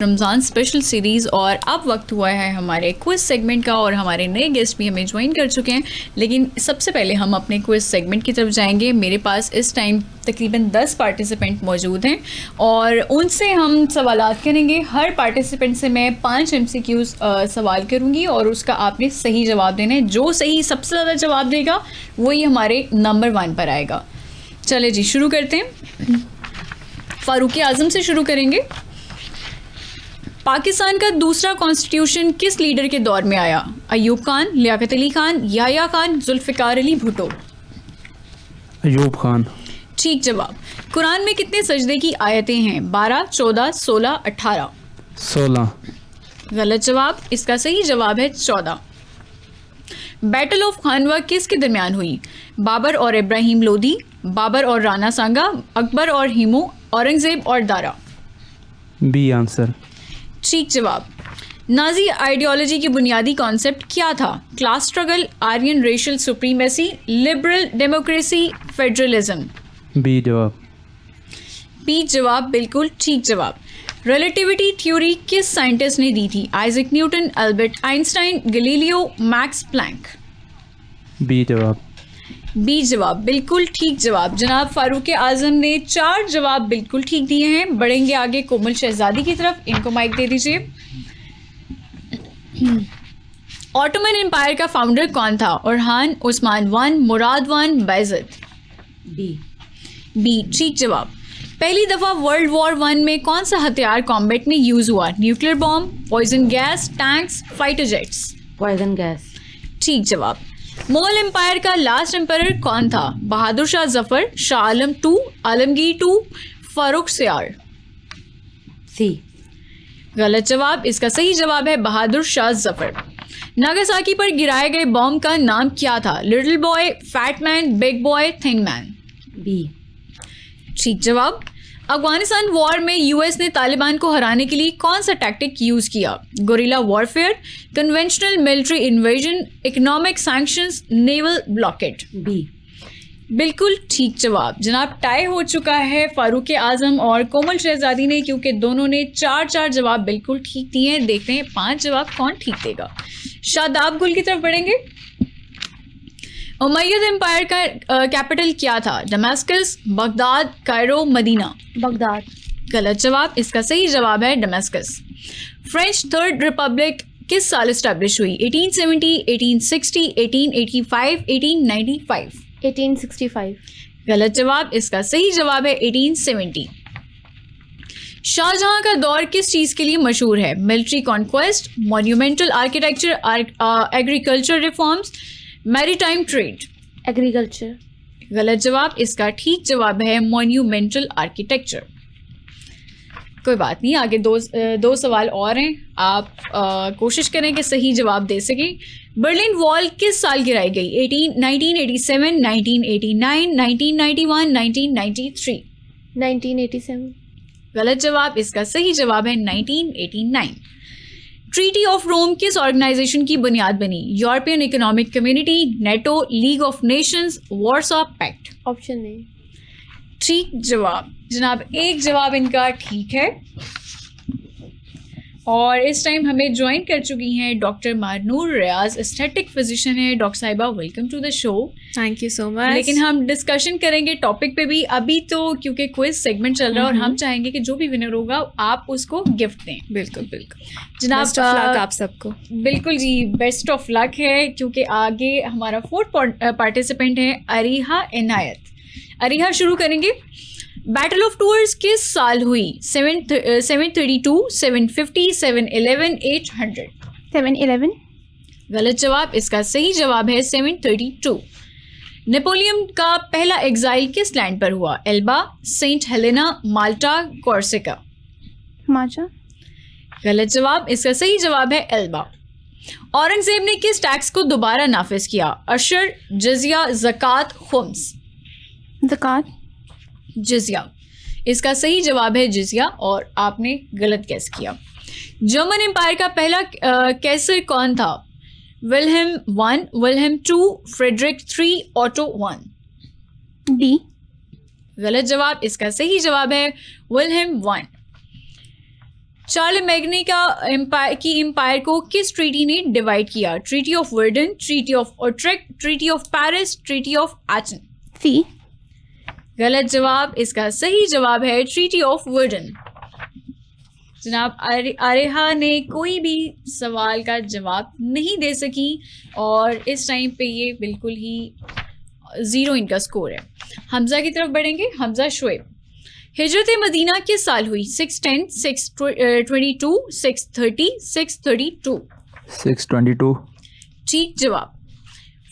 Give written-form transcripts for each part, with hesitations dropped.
Ramzan special series और अब वक्त हुआ है हमारे क्विज़ सेगमेंट का और हमारे नए गेस्ट भी हमें ज्वाइन कर चुके हैं। लेकिन सबसे पहले हम अपने क्विज़ सेगमेंट की तरफ जाएंगे। मेरे पास इस टाइम तकरीबन 10 पार्टिसिपेंट मौजूद हैं और उनसे हम सवालात करेंगे। हर पार्टिसिपेंट से मैं 5 MCQs सवाल करूँगी और उसका आपने सही जवाब देना है। जो सही सबसे ज़्यादा जवाब देगा वही हमारे नंबर 1 पर आएगा। चले जी, शुरू करते हैं। फ़ारूक आज़म से शुरू करेंगे। पाकिस्तान का दूसरा कॉन्स्टिट्यूशन किस लीडर के दौर में आया? अयूब खान, लियाकत अली खान, याह्या खान, जुल्फ़िकार अली भुट्टो? अयूब खान। ठीक जवाब। कुरान में कितने सजदे की आयतें हैं? 12, 14, 16, 18? 16। गलत जवाब। इसका सही जवाब है 14। बैटल ऑफ खानवा किसके दरमियान हुई? बाबर और इब्राहिम लोदी, बाबर और राणा सांगा, अकबर और हिमू, औरंगजेब और दारा? B answer. ठीक जवाब। नाजी आइडियोलॉजी की बुनियादी कॉन्सेप्ट क्या था? Class struggle, Aryan racial supremacy, liberal democracy, federalism? B जवाब। बी जवाब बिल्कुल ठीक जवाब। रिलेटिविटी थ्योरी किस साइंटिस्ट ने दी थी? Isaac Newton, Albert Einstein, Galileo, Max Planck? B जवाब। बी जवाब बिल्कुल ठीक जवाब। जनाब फ़ारूक आज़म ने 4 जवाब बिल्कुल ठीक दिए हैं। बढ़ेंगे आगे कोमल शहजादी की तरफ। इनको माइक दे दीजिए। ऑटोमन एम्पायर का फाउंडर कौन था? ओरहान, उस्मान वन, मुराद वन, बैज़त? बी ठीक जवाब। पहली दफ़ा वर्ल्ड वॉर 1 में कौन सा हथियार कॉम्बैट में यूज़ हुआ? Nuclear bomb, poison gas, tanks, fighter jets? Poison gas. ठीक जवाब। मुगल एम्पायर का लास्ट एम्पायर कौन था? बहादुर शाह जफर, शाह आलम 2, आलमगीर 2, फारूक सियार? सी। गलत जवाब। इसका सही जवाब है बहादुर शाह जफर। नागासाकी पर गिराए गए बॉम्ब का नाम क्या था? Little boy, fat man, big boy, thin man? B. ठीक जवाब। अफगानिस्तान वॉर में यूएस ने तालिबान को हराने के लिए कौन सा टैक्टिक यूज़ किया? Guerrilla warfare, conventional military invasion, economic sanctions, naval blockade? B. बिल्कुल ठीक जवाब। जनाब टाई हो चुका है फ़ारूक आज़म और कोमल शहजादी ने, क्योंकि दोनों ने 4 जवाब बिल्कुल ठीक दिए हैं। देखते हैं 5 जवाब कौन ठीक देगा। शादाब गुल की तरफ बढ़ेंगे। उमैयद एम्पायर का कैपिटल क्या था? Damascus, Baghdad, Cairo, Medina? Baghdad. गलत जवाब। इसका सही जवाब है दमास्कस। फ्रेंच थर्ड रिपब्लिक किस साल इस्टेब्लिश हुई? 1870, 1860, 1885, 1895? 1865। गलत जवाब। इसका सही जवाब है 1870। शाहजहां का दौर किस चीज़ के लिए मशहूर है? Military conquest, monumental architecture, agriculture reforms, maritime trade? Agriculture. गलत जवाब। इसका ठीक जवाब है मॉन्यूमेंटल आर्किटेक्चर। कोई बात नहीं, आगे दो सवाल और हैं। आप कोशिश करें कि सही जवाब दे सकें। बर्लिन वॉल किस साल गिराई गई? 1987, 1989, 1991, 1993? 1987। गलत जवाब। इसका सही जवाब है 1989। ट्रीटी ऑफ रोम किस ऑर्गेनाइजेशन की बुनियाद बनी? European Economic Community, NATO, League of Nations, Warsaw Pact? Option A. ठीक जवाब। जनाब एक जवाब इनका ठीक है और इस टाइम हमें ज्वाइन कर चुकी हैं doctor Marnoor Riyaz, aesthetic physician है। डॉक्टर साहिबा, welcome to the show. Thank you so much. लेकिन हम डिस्कशन करेंगे टॉपिक पे भी। अभी तो क्योंकि क्विज सेगमेंट चल रहा है और हम चाहेंगे कि जो भी विनर होगा आप उसको गिफ्ट दें। बिल्कुल बिल्कुल जनाब बेस्ट ऑफ लक आप सबको। बिल्कुल जी, बेस्ट ऑफ लक है। क्योंकि आगे हमारा 4th पार्टिसिपेंट है अरीहा इनायत। अरीहा शुरू करेंगे। बैटल ऑफ टूर्स किस साल हुई? 732, 750, 711, 800? 711। गलत जवाब। इसका सही जवाब है 732। नेपोलियन का पहला एग्जाइल किस लैंड पर हुआ? एल्बा, सेंट हेलेना, माल्टा, कॉर्सिका? माचा। गलत जवाब। इसका सही जवाब है एल्बा। औरंगजेब ने किस टैक्स को दोबारा नाफिज किया? अशर, जजिया, ज़कात, खुम्स? ज़कात। जिजिया। इसका सही जवाब है जिजिया और आपने गलत गैस किया। जर्मन एम्पायर का पहला कैसर कौन था? Wilhelm 1, Wilhelm 2, Frederick 3, Otto 1? D. गलत जवाब। इसका सही जवाब है विल्हेम 1। चार्लेमेग्ने की एम्पायर को किस ट्रीटी ने डिवाइड किया? Treaty of Verdun, treaty of Utrecht, treaty of Paris, treaty of Athens. C. गलत जवाब। इसका सही जवाब है ट्रीटी ऑफ वर्डन। जनाब आरेहा ने कोई भी सवाल का जवाब नहीं दे सकी और इस टाइम पे ये बिल्कुल ही 0 इनका स्कोर है। हमजा की तरफ बढ़ेंगे। हमजा शुएब। हिजरत मदीना किस साल हुई? 610, 622, 630, 632। 622। ठीक जवाब।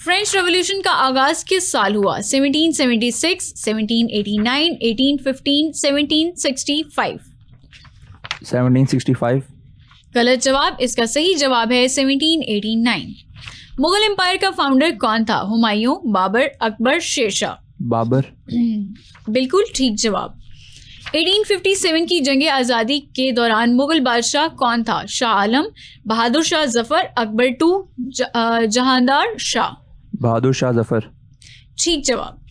फ्रेंच रेवोल्यूशन का आगाज किस साल हुआ? 1776, 1789, 1815, 1765। 1765। गलत जवाब। इसका सही जवाब है 1789। मुगल एम्पायर का फाउंडर कौन था? हुमायूं, बाबर, अकबर, शेरशाह। बाबर। बिल्कुल ठीक जवाब। 1857 की जंग आज़ादी के दौरान मुगल बादशाह कौन था? शाह आलम, बहादुर शाह जफर, अकबर टू, जहांदार शाह। बहादुर शाह जफर। ठीक जवाब।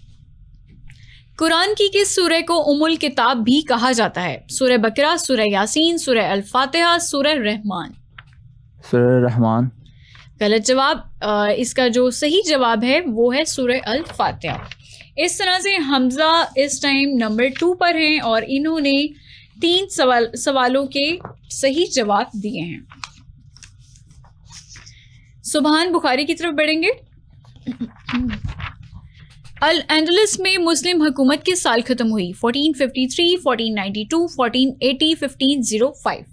कुरान की किस सूरह को उमुल किताब भी कहा जाता है? सूरह बकरा, सूरह यासीन, सूरह अल फातिहा, सूरह रहमान। सूरह रहमान। गलत जवाब। इसका जो सही जवाब है वो है सूरह अल फातिहा। इस तरह से हमजा इस टाइम नंबर 2 पर हैं और इन्होंने 3 सवालों के सही जवाब दिए हैं। सुबहान बुखारी की तरफ बढ़ेंगे। अल एंडलस में मुस्लिम हुकूमत किस साल खत्म हुई? 1453, 1492, 1480, 1505।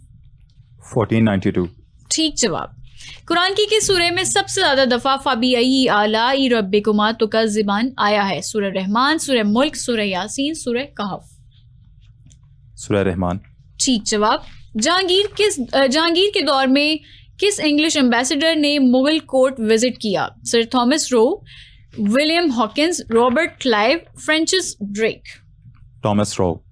1492। ठीक जवाब। कुरान की किस सूरह में सबसे ज्यादा दफा फबी आलाई रब्बिकुमा तुकज़्ज़िबान आया है? सूरह रहमान, सूरह मुल्क, सूरह यासीन, सूरह कहफ। सूरह रहमान। ठीक जवाब। जहांगीर के दौर में किस इंग्लिश एम्बेसडर ने मुगल कोर्ट विजिट किया? Sir Thomas Roe, William Hawkins, Robert Clive, Francis Drake. Thomas Roe.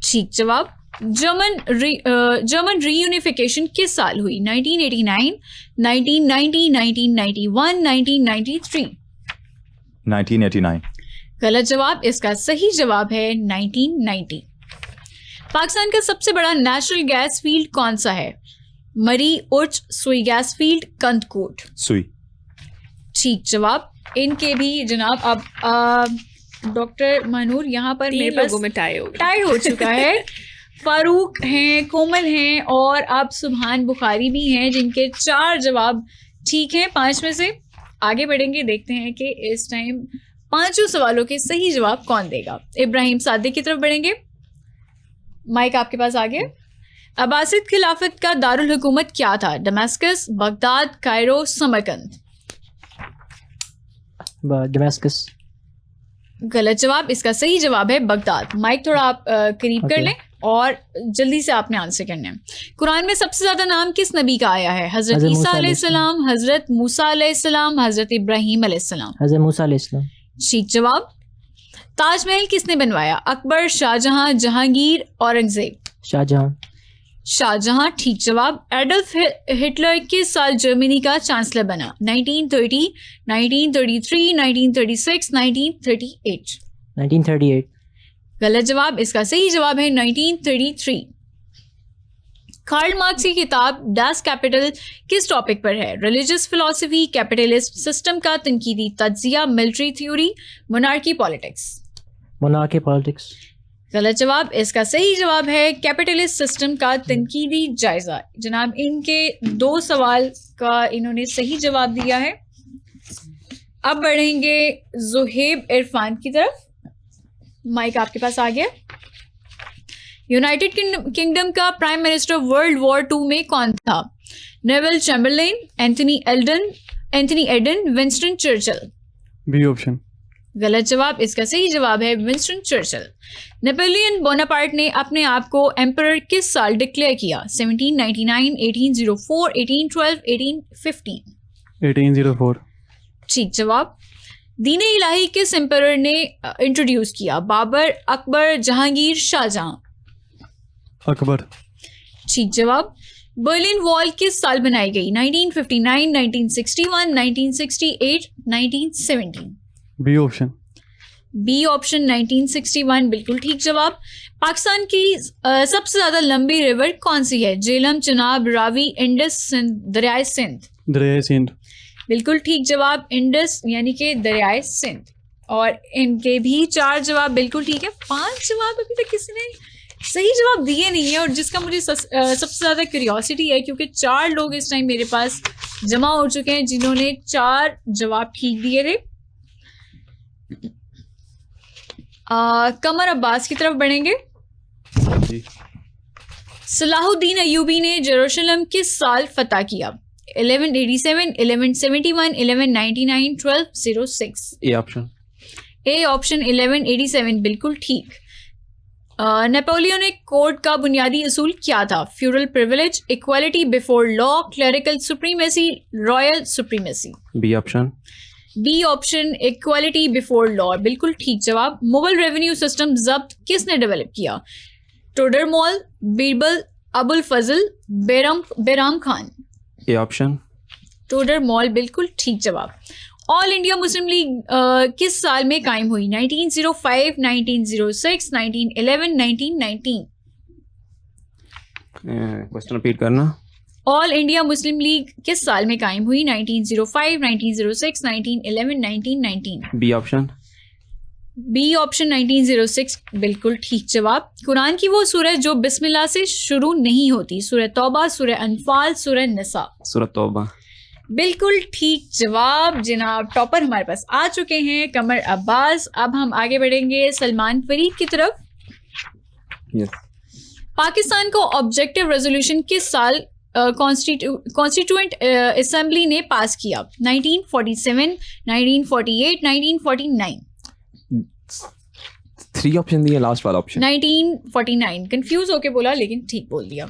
ठीक जवाब। जर्मन रीयूनिफिकेशन किस साल हुई? 1989, 1990, 1991, 1993। 1989। गलत जवाब। इसका सही जवाब है 1990। पाकिस्तान का सबसे बड़ा नेचुरल गैस फील्ड कौन सा है? मरी, उर्च, सुई गैस फील्ड, कंदकोट। सुई। ठीक जवाब। इनके भी जनाब अब डॉक्टर मनूर यहाँ पर मेरे 3 पास लोगों में टाई हो चुका है। फारूक हैं, कोमल हैं और अब सुबहान बुखारी भी हैं जिनके 4 जवाब ठीक हैं 5 में से। आगे बढ़ेंगे, देखते हैं कि इस टाइम 5 सवालों के सही जवाब कौन देगा। इब्राहिम सादिक की तरफ बढ़ेंगे। माइक आपके पास आ गया। अब्बासिद खिलाफत का दारुल हुकूमत क्या था? Damascus, Baghdad, Cairo, Samarkand. Damascus. गलत जवाब। इसका सही जवाब है बगदाद। माइक थोड़ा आप करीब कर लें और जल्दी से आपने आंसर करना है। कुरान में सबसे ज्यादा नाम किस नबी का आया है? हजरत ईसा अलैहिस्सलाम, हजरत मूसा अलैहिस्सलाम, हजरत इब्राहिम अलैहिस्सलाम। हजरत मूसा अलैहिस्सलाम। ठीक जवाब। ताजमहल किसने बनवाया? अकबर, शाहजहां, जहांगीर, औरंगजेब। शाहजहां। शाहजहां। ठीक जवाब। एडल्फ हिटलर किस साल जर्मनी का चांसलर बना? 1930, 1933, 1936, 1938। 1938। गलत जवाब। इसका सही जवाब है 1933। कार्ल मार्क्स की किताब डास कैपिटल किस टॉपिक पर है? रिलीजियस फिलॉसफी, कैपिटलिस्ट सिस्टम का तनकीदी तज्जिया, military theory, monarchy politics. Monarchy politics. गलत जवाब। इसका सही जवाब है कैपिटलिस्ट सिस्टम का तनकीदी जायजा। जनाब इनके 2 सवाल का इन्होंने सही जवाब दिया है। अब बढ़ेंगे जुहेब इरफान की तरफ। माइक आपके पास आ गया। यूनाइटेड किंगडम का प्राइम मिनिस्टर वर्ल्ड वॉर 2 में कौन था? Neville Chamberlain, Anthony Eden, Winston Churchill. B option. गलत जवाब। इसका सही जवाब है विंस्टन चर्चिल। नेपोलियन बोनापार्ट ने अपने आप को एम्परर किस साल डिक्लेयर किया? 1799, 1804, 1812, 1815। 1804। ठीक जवाब। दीन इलाही किस एम्परर ने इंट्रोड्यूस किया? बाबर, अकबर, जहांगीर, शाहजहां। अकबर। ठीक जवाब। बर्लिन वॉल किस साल बनाई गई? 1959, 1961, 1968, 1917। B option. बी ऑप्शन 1961 बिल्कुल ठीक जवाब। पाकिस्तान की सबसे ज़्यादा लंबी रिवर कौन सी है? झेलम, चिनाब, रावी, इंडस, सिंध, दरियाए सिंध। दरियाए सिंध। बिल्कुल ठीक जवाब, इंडस यानी कि दरियाए सिंध। और इनके भी 4 जवाब बिल्कुल ठीक है। 5 जवाब अभी तक किसी ने सही जवाब दिए नहीं है, और जिसका मुझे सबसे ज़्यादा क्यूरियोसिटी है, क्योंकि 4 लोग इस टाइम मेरे पास जमा हो चुके हैं जिन्होंने 4 जवाब ठीक दिए थे। कमर अब्बास की तरफ बढ़ेंगे। जी। सलाहुद्दीन अयूबी ने जेरूशलम किस साल फतह किया? 1187, 1171, 1199, 1206। A option. ए ऑप्शन 1187 बिल्कुल ठीक। नेपोलियनिक कोड का बुनियादी असूल क्या था? Feudal privilege, equality before law, clerical supremacy, royal supremacy. B option. B option equality before law बिल्कुल ठीक जवाब। मुगल रेवेन्यू सिस्टम जब्त किसने डेवलप किया? टोडरमॉल, बीरबल, अबुल फजल, बैराम खान। A option. टोडरमॉल बिल्कुल ठीक जवाब। ऑल इंडिया मुस्लिम लीग किस साल में कायम हुई? 1905, 1906, 1911, 1919। क्वेश्चन रिपीट करना। ऑल इंडिया मुस्लिम लीग किस साल में कायम हुई? 1905, 1906, 1911, 1919। B option. बी ऑप्शन 1906 बिल्कुल ठीक जवाब। कुरान की वो सूरह जो बिस्मिल्लाह से शुरू नहीं होती? सूरह तौबा, सूरह अनफाल, सूरह निसा। सूरत तौबा। बिल्कुल ठीक जवाब जनाब। टॉपर हमारे पास आ चुके हैं कमर अब्बास। अब हम आगे बढ़ेंगे सलमान फरीद की तरफ। यस। पाकिस्तान को ऑब्जेक्टिव रेजोल्यूशन किस साल कॉन्स्टिट्यूएंट असेंबली ने पास किया? 1947, 1948, 1949। 3 ऑप्शन दिए, लास्ट वाला ऑप्शन। 1949। कंफ्यूज होके बोला लेकिन ठीक बोल दिया।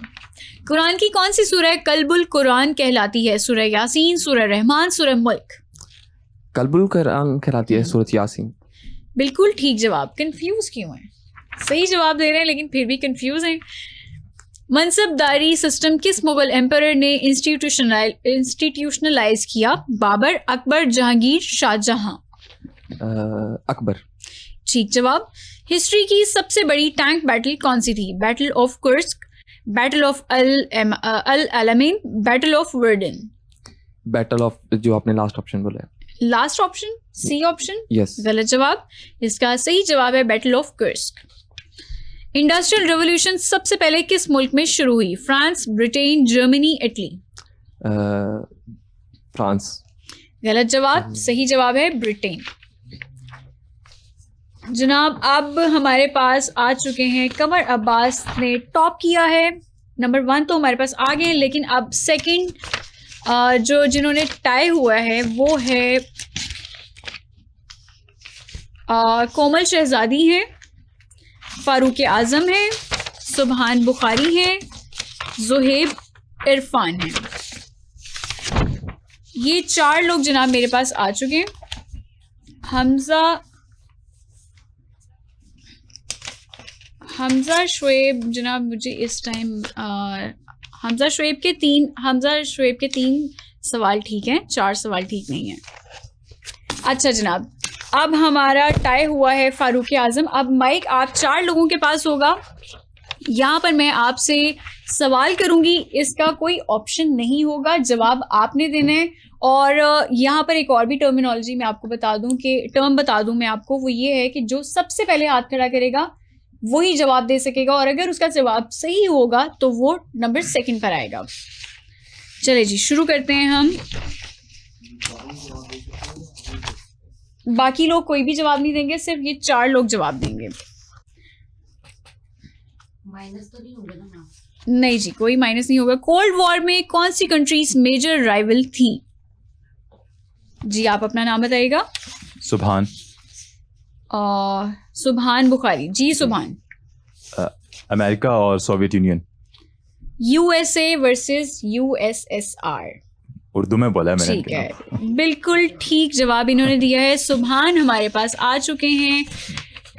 कुरान की कौन सी सूरह कल्बुल कुरान कहलाती है? सूरह यासीन, सूरह रहमान, सूरह मुल्क। कल्बुल कुरान कहलाती है सूरत यासीन। बिल्कुल ठीक जवाब। कंफ्यूज क्यों है? सही जवाब दे रहे हैं लेकिन फिर भी कंफ्यूज हैं। मनसबदारी सिस्टम किस मुगल एम्परर ने इंस्टीट्यूशनलाइज किया? बाबर, अकबर, जहांगीर, शाहजहां। अकबर। ठीक जवाब। हिस्ट्री की सबसे बड़ी टैंक बैटल कौन सी थी? Battle of Kursk, battle of El Alamein, battle of Verdun. Battle of, जो आपने लास्ट ऑप्शन बोला है। Last option C option yes. गलत जवाब। इसका सही जवाब है battle of Kursk. Industrial revolution सबसे पहले किस मुल्क में शुरू हुई? France, Britain, Germany, Italy. France. गलत जवाब। सही जवाब है ब्रिटेन। जनाब अब हमारे पास आ चुके हैं कमर अब्बास ने टॉप किया है। नंबर 1 तो हमारे पास आ गए हैं, लेकिन अब सेकंड जो जिन्होंने टाई हुआ है वो है कोमल शहजादी हैं, फारूक आज़म हैं, सुबहान बुखारी हैं, ज़ुहैब इरफान हैं। ये 4 लोग जनाब मेरे पास आ चुके हैं। हमजा शुएब जनाब मुझे इस टाइम हमजा शुएब के 3 सवाल ठीक हैं, 4 सवाल ठीक नहीं हैं। अच्छा जनाब अब हमारा टाई हुआ है फारूक आज़म। अब माइक आप 4 लोगों के पास होगा। यहाँ पर मैं आपसे सवाल करूँगी, इसका कोई ऑप्शन नहीं होगा, जवाब आपने देना है। और यहाँ पर एक और भी टर्मिनोलॉजी मैं आपको बता दूँ कि टर्म बता दूँ मैं आपको, वो ये है कि जो सबसे पहले हाथ खड़ा करेगा वही जवाब दे सकेगा, और अगर उसका जवाब सही होगा तो वो नंबर 2 पर आएगा। चले जी शुरू करते हैं हम। बाकी लोग कोई भी जवाब नहीं देंगे, सिर्फ ये 4 लोग जवाब देंगे। माइनस तो नहीं होगा ना? नहीं जी कोई माइनस नहीं होगा। कोल्ड वॉर में कौन सी कंट्रीज मेजर राइवल थी? जी आप अपना नाम बताइएगा। सुबहान। सुबहान बुखारी। जी सुबहान। अमेरिका और Soviet union. USA versus USSR. Urdu में बोला है मैंने। ठीक है बिल्कुल ठीक जवाब इन्होंने दिया है। सुबहान हमारे पास आ चुके हैं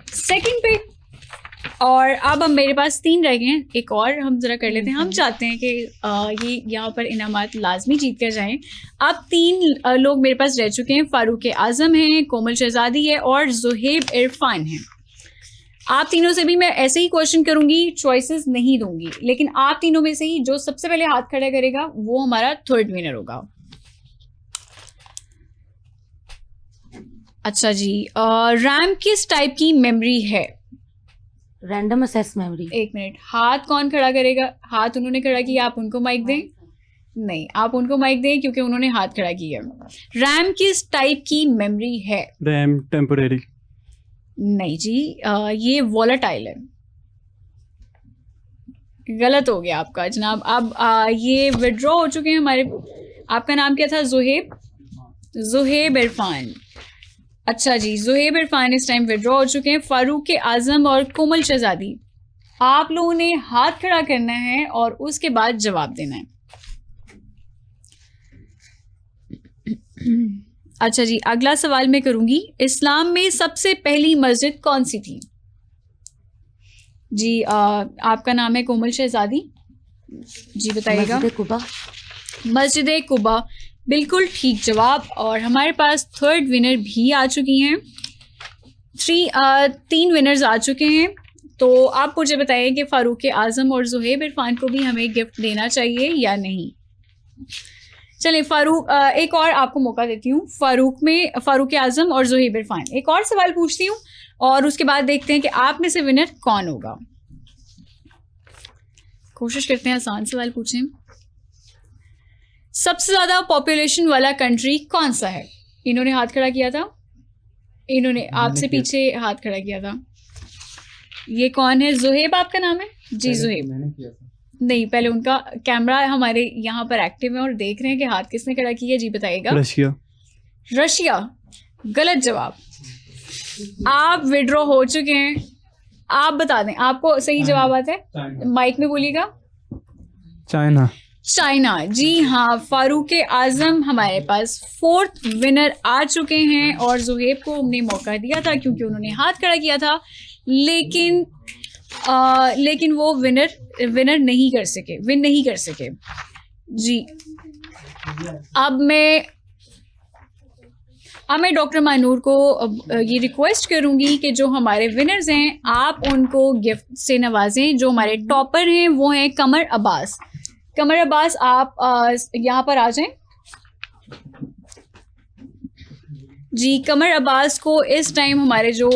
2nd पे। और अब हम मेरे पास 3 रह गए हैं, एक और हम ज़रा कर लेते हैं। हम चाहते हैं कि ये यहाँ पर इनामात लाजमी जीत कर जाएं। अब 3 लोग मेरे पास रह चुके हैं। फ़ारूक आज़म हैं, कोमल शहज़ादी है और ज़ुहैब इरफान हैं। आप तीनों से भी मैं ऐसे ही क्वेश्चन करूंगी, चॉइसेस नहीं दूंगी, लेकिन आप तीनों में से ही जो सबसे पहले हाथ खड़ा करेगा वो हमारा थर्ड विनर होगा। अच्छा जी, रैम किस टाइप की मेमोरी है? Random assess memory. 1 मिनट, हाथ कौन खड़ा करेगा? हाथ उन्होंने खड़ा किया, आप उनको माइक दें। नहीं, आप उनको माइक दें क्योंकि उन्होंने हाथ खड़ा किया। रैम किस टाइप की मेमोरी है? RAM temporary. नहीं जी, ये वॉलेटाइल है। गलत हो गया आपका जनाब। अब ये विड्रॉ हो चुके हैं हमारे। आपका नाम क्या था? ज़ुहैब इरफान। अच्छा जी, ज़ुहैब इरफान इस टाइम विड्रॉ हो चुके हैं। फ़ारूक आज़म और कोमल शहज़ादी, आप लोगों ने हाथ खड़ा करना है और उसके बाद जवाब देना है। अच्छा जी, अगला सवाल मैं करूंगी। इस्लाम में सबसे पहली मस्जिद कौन सी थी? जी, आपका नाम है कोमल शहज़ादी। जी बताइएगा। मस्जिद कुबा। मस्जिद कुबा, बिल्कुल ठीक जवाब। और हमारे पास थर्ड विनर भी आ चुकी हैं। 3 विनर्स आ चुके हैं। तो आप मुझे बताइए कि फ़ारूक आज़म और ज़ुहैब इरफान को भी हमें गिफ्ट देना चाहिए या नहीं। चलिए फ़ारूक, एक और आपको मौका देती हूँ। फ़ारूक आज़म और ज़ुहैब इरफान, एक और सवाल पूछती हूँ और उसके बाद देखते हैं कि आप में से विनर कौन होगा। कोशिश करते हैं आसान सवाल पूछें। सबसे ज़्यादा पॉपुलेशन वाला कंट्री कौन सा है? इन्होंने हाथ खड़ा किया था, इन्होंने आपसे पीछे हाथ खड़ा किया था। ये कौन है? ज़ुहैब आपका नाम है? जी ज़ुहैब। नहीं, पहले उनका कैमरा हमारे यहाँ पर एक्टिव है और देख रहे हैं कि हाथ किसने खड़ा किया। जी बताइएगा। रशिया। गलत जवाब। आप विड्रॉ हो चुके हैं। आप बता दें, आपको सही जवाब आता है? माइक में बोलिएगा। चाइना। जी हाँ, फ़ारूक आज़म हमारे पास 4th विनर आ चुके हैं और ज़ुहैब को हमने मौका दिया था क्योंकि उन्होंने हाथ खड़ा किया था, लेकिन वो विन नहीं कर सके। जी, अब मैं डॉक्टर मानूर को ये रिक्वेस्ट करूंगी कि जो हमारे विनर्स हैं आप उनको गिफ्ट से नवाजें। जो हमारे टॉपर हैं वो हैं कमर अब्बास। आप यहाँ पर आ जाएं। जी, कमर अब्बास को इस टाइम हमारे जो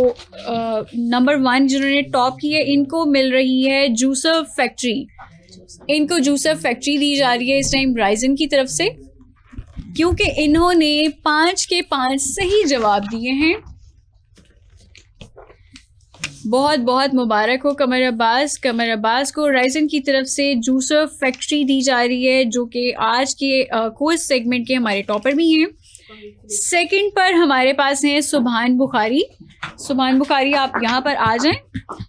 नंबर 1 जिन्होंने टॉप की है, इनको मिल रही है जूसर फैक्ट्री। इनको जूसर फैक्ट्री दी जा रही है इस टाइम राइजन की तरफ से, क्योंकि इन्होंने 5 के 5 सही जवाब दिए हैं। बहुत बहुत मुबारक हो कमर अब्बास को राइजन की तरफ से जूसर फैक्ट्री दी जा रही है, जो कि आज के क्विज सेगमेंट के हमारे टॉपर भी हैं। सेकंड पर हमारे पास हैं सुभान बुखारी। आप यहाँ पर आ जाएं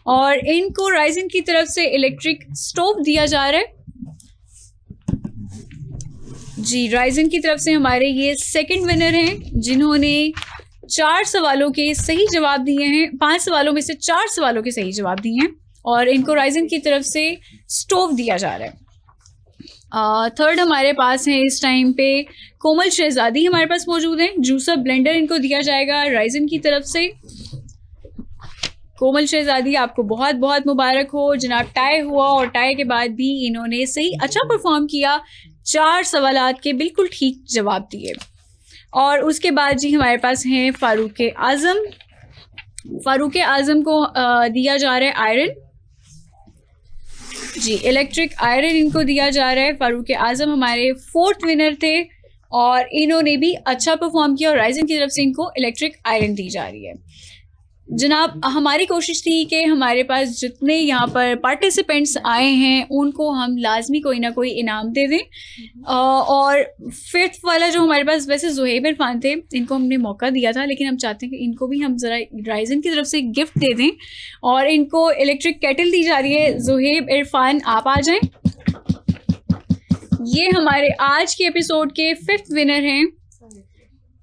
और इनको राइजन की तरफ से इलेक्ट्रिक स्टोव दिया जा रहा है। जी, राइजन की तरफ से हमारे ये सेकंड विनर हैं जिन्होंने 4 सवालों के सही जवाब दिए हैं। 5 सवालों में से 4 सवालों के सही जवाब दिए हैं और इनको राइजन की तरफ से स्टोव दिया जा रहा है। थर्ड हमारे पास है इस टाइम पे कोमल शहज़ादी हमारे पास मौजूद हैं। जूसर ब्लेंडर इनको दिया जाएगा राइजन की तरफ से। कोमल शहज़ादी, आपको बहुत बहुत मुबारक हो जनाब। टाई हुआ और टाई के बाद भी इन्होंने सही अच्छा परफॉर्म किया, 4 सवालात के बिल्कुल ठीक जवाब दिए। और उसके बाद जी हमारे पास हैं फ़ारूक आज़म को दिया जा रहा है आयरन। जी, इलेक्ट्रिक आयरन इनको दिया जा रहा है। फ़ारूक आज़म हमारे 4th विनर थे और इन्होंने भी अच्छा परफॉर्म किया और राइजन की तरफ से इनको इलेक्ट्रिक आयरन दी जा रही है। जनाब, हमारी कोशिश थी कि हमारे पास जितने यहाँ पर पार्टिसिपेंट्स आए हैं उनको हम लाजमी कोई ना कोई इनाम दे दें। और 5th वाला जो हमारे पास, वैसे ज़ुहैब इरफान थे, इनको हमने मौका दिया था, लेकिन हम चाहते हैं कि इनको भी हम ज़रा राइजन की तरफ से गिफ्ट दे दें और इनको इलेक्ट्रिक केटल दी जा रही है। ज़ुहैब इरफान, आप आ जाएं। ये हमारे आज के एपिसोड के 5th विनर हैं।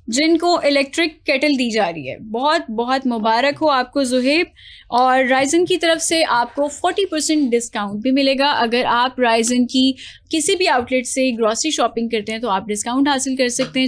जिनको इलेक्ट्रिक केटल दी जा रही है। बहुत बहुत मुबारक हो आपको ज़ुहैब। और राइजन की तरफ से आपको 40% डिस्काउंट भी मिलेगा। अगर आप राइजन की किसी भी आउटलेट से ग्रॉसरी शॉपिंग करते हैं तो आप डिस्काउंट हासिल कर सकते हैं।